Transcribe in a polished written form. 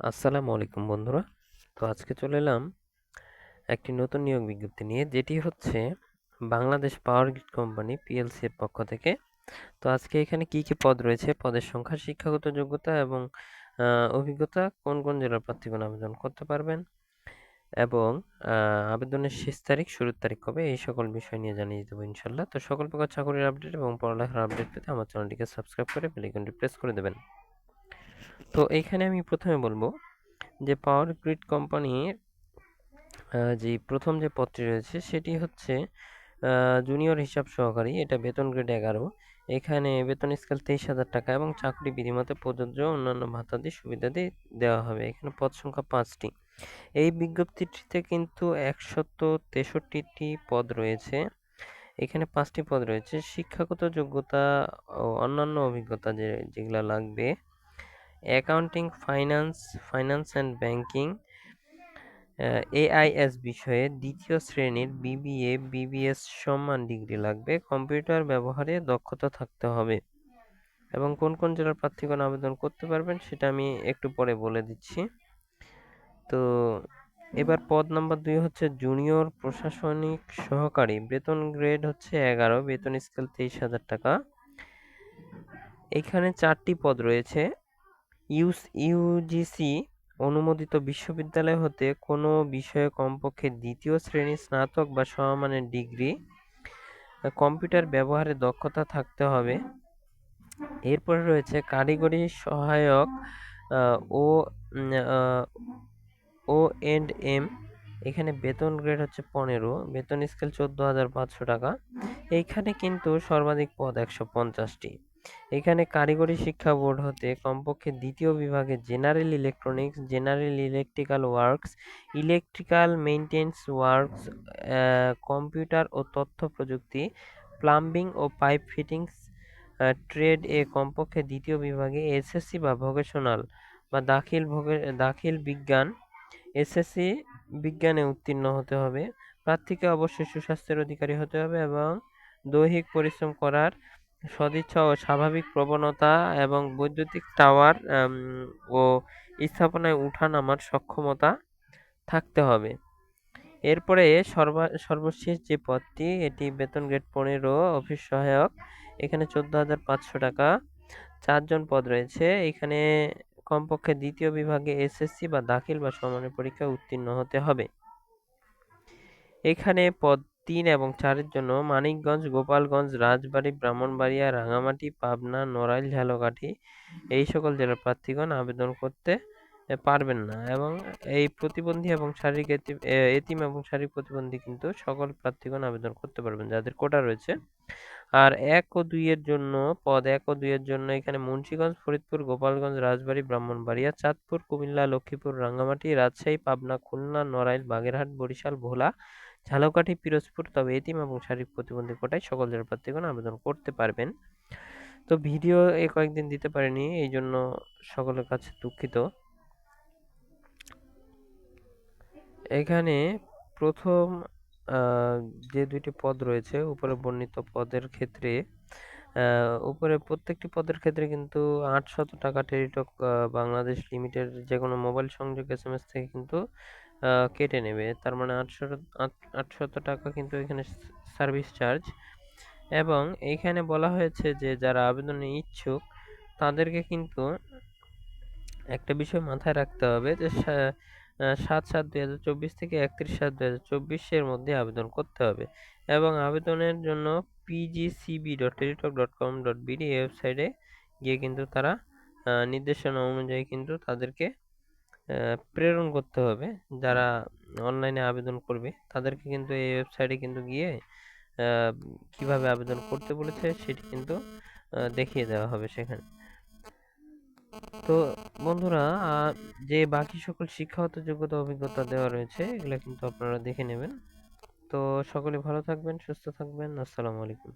আসসালামু আলাইকুম বন্ধুরা। তো আজকে চলে এলাম একটি নতুন নিয়োগ বিজ্ঞপ্তি নিয়ে, যেটি হচ্ছে Bangladesh power grid company PLC এর পক্ষ থেকে। তো আজকে এখানে কি কি পদ রয়েছে, পদের সংখ্যা, শিক্ষাগত যোগ্যতা এবং অভিজ্ঞতা, কোন কোন জেলার প্রার্থীগণ আবেদন করতে পারবেন এবং আবেদনের শেষ তারিখ, শুরুর তারিখ কবে, এই সকল বিষয় নিয়ে জানিয়ে দেবো ইনশাল্লাহ। তো সকল প্রকার চাকরির আপডেট এবং পড়ালেখার আপডেট পেতে আমার চ্যানেলটিকে সাবস্ক্রাইব করে বেল আইকনটি প্রেস করে দেবেন। তো এইখানে আমি প্রথমে বলবো যে পাওয়ার গ্রিড কোম্পানির যে প্রথম যে পদটি রয়েছে সেটি হচ্ছে জুনিয়র হিসাব সহকারী। এটা বেতন গ্রেড 11। এখানে বেতন স্কেল 23,000 টাকা এবং চাকরি বিধিমতে প্রযোজ্য অন্যান্য ভাতাদি সুবিধাদি দেওয়া হবে। এখানে পদ সংখ্যা 5টি। এই বিজ্ঞপ্তিটিতে কিন্তু 163টি পদ রয়েছে। এখানে 5টি পদ রয়েছে। শিক্ষাগত যোগ্যতা ও অন্যান্য অভিজ্ঞতা যেগুলা লাগবে: accounting, finance and banking, AIS বিষয়ে দ্বিতীয় শ্রেণীর বিবিএ, বিবিএস সম্মান ডিগ্রি লাগবে। কম্পিউটার ব্যবহারে দক্ষতা থাকতে হবে। এবং কোন কোন জেলার প্রার্থীগণ আবেদন করতে পারবেন সেটা আমি একটু পরে বলে দিচ্ছি। তো এবার পদ নাম্বার 2 হচ্ছে জুনিয়র প্রশাসনিক সহকারী। বেতন গ্রেড হচ্ছে 11, বেতন স্কেল 23,000 টাকা। এখানে 4টি পদ রয়েছে। ইউজিসি অনুমোদিত বিশ্ববিদ্যালয় হতে কোনো বিষয়ে কমপক্ষে দ্বিতীয় শ্রেণীর স্নাতক বা সমমানের ডিগ্রি, কম্পিউটার ব্যবহারে দক্ষতা থাকতে হবে। এরপরে রয়েছে কারিগরি সহায়ক ও এন্ড এম। এখানে বেতন গ্রেড হচ্ছে 15, বেতন স্কেল 14,500 টাকা। এইখানে কিন্তু সর্বাধিক পদ 150টি। এখানে কারিগরি শিক্ষা বোর্ড হতে কমপক্ষে দ্বিতীয় বিভাগে general electronics, general electrical works, electrical maintenance works, computer ও তথ্য প্রযুক্তি, প্লাম্বিং ও পাইপ ফিটিংস ট্রেড এ কমপক্ষে দ্বিতীয় বিভাগে এসএসসি বা ভোকেশনাল বা দাখিল বিজ্ঞান, এসএসসি বিজ্ঞানে উত্তীর্ণ হতে হবে। প্রার্থীকে অবশ্যই সুস্বাস্থ্যের অধিকারী হতে হবে এবং দৈহিক পরিশ্রম করার সদিচ্ছা ও স্বাভাবিক প্রবণতা এবং বৈদ্যুতিক টাওয়ার ও স্থাপনায় উঠা-নামার সক্ষমতা থাকতে হবে। এরপরে সর্বশেষ যে পদটি, এটি বেতন গ্রেড 15, অফিস সহায়ক। এখানে 14,500 টাকা। 4 জন পদ রয়েছে। এখানে কমপক্ষে দ্বিতীয় বিভাগে এসএসসি বা দাখিল বা সমমানের পরীক্ষায় উত্তীর্ণ হতে হবে। এখানে পদ 3 এবং 4 এর জন্য মানিকগঞ্জ, গোপালগঞ্জ, রাজবাড়ী, ব্রাহ্মণবাড়িয়া, রাঙামাটি, পাবনা, নড়াইল, ঝালকাঠি এই সকল জেলার প্রার্থীগণ আবেদন করতে পারবেন না। এবং এই প্রতিবন্ধী এবং এতিম এবং শারীরিক প্রতিবন্ধী কিন্তু সকল প্রার্থীগণ আবেদন করতে পারবেন যাদের কোটা রয়েছে। আর 1 ও 2 এর জন্য পদ 1 ও 2 এর জন্য এখানে মুন্সিগঞ্জ, ফরিদপুর, গোপালগঞ্জ, রাজবাড়ী, ব্রাহ্মণবাড়িয়া, চাঁদপুর, কুমিল্লা, লক্ষ্মীপুর, রাঙ্গামাটি, রাজশাহী, পাবনা, খুলনা, নড়াইল, বাগেরহাট, বরিশাল, ভোলা, ঝালকাঠি, পিরোজপুর। তবে এতিম এবং শারীরিক প্রতিবন্ধী কোটায় সকল জেলার প্রার্থীগণ আবেদন করতে পারবেন। তো ভিডিও কয়েকদিন দিতে পারিনি, এই জন্য সকলের কাছে দুঃখিত। এখানে প্রথম যে 2টি পদ রয়েছে উপরে বর্ণিত পদের ক্ষেত্রে, উপরে প্রত্যেকটি পদের ক্ষেত্রে কিন্তু 800 টাকা টেলিটক বাংলাদেশ লিমিটেড যে কোনো মোবাইল সংযোগ এসএমএস থেকে কিন্তু কেটে নেবে। তার মানে 800 টাকা কিন্তু এখানে সার্ভিস চার্জ। এবং এইখানে বলা হয়েছে যে যারা আবেদনে ইচ্ছুক তাদেরকে কিন্তু একটা বিষয় মাথায় রাখতে হবে যে 7/7/2024 থেকে 31/7/2024 এর মধ্যে আবেদন করতে হবে। এবং আবেদনের জন্য pgcb.teletalk.com.bd এই ওয়েবসাইটে গিয়ে কিন্তু তারা নির্দেশনা অনুযায়ী কিন্তু তাদেরকে প্রেরণ করতে হবে। যারা অনলাইনে আবেদন করবে তাদেরকে কিন্তু এই ওয়েবসাইটে কিন্তু গিয়ে কিভাবে আবেদন করতে বলেছে সেটি কিন্তু দেখিয়ে দেওয়া হবে সেখানে। তো বন্ধুরা, যে বাকি সকল শিক্ষাগত যোগ্যতা, অভিজ্ঞতা দেওয়া রয়েছে এগুলো কিন্তু আপনারা দেখে নেবেন। তো সকলে ভালো থাকবেন, সুস্থ থাকবেন। আসসালামু আলাইকুম।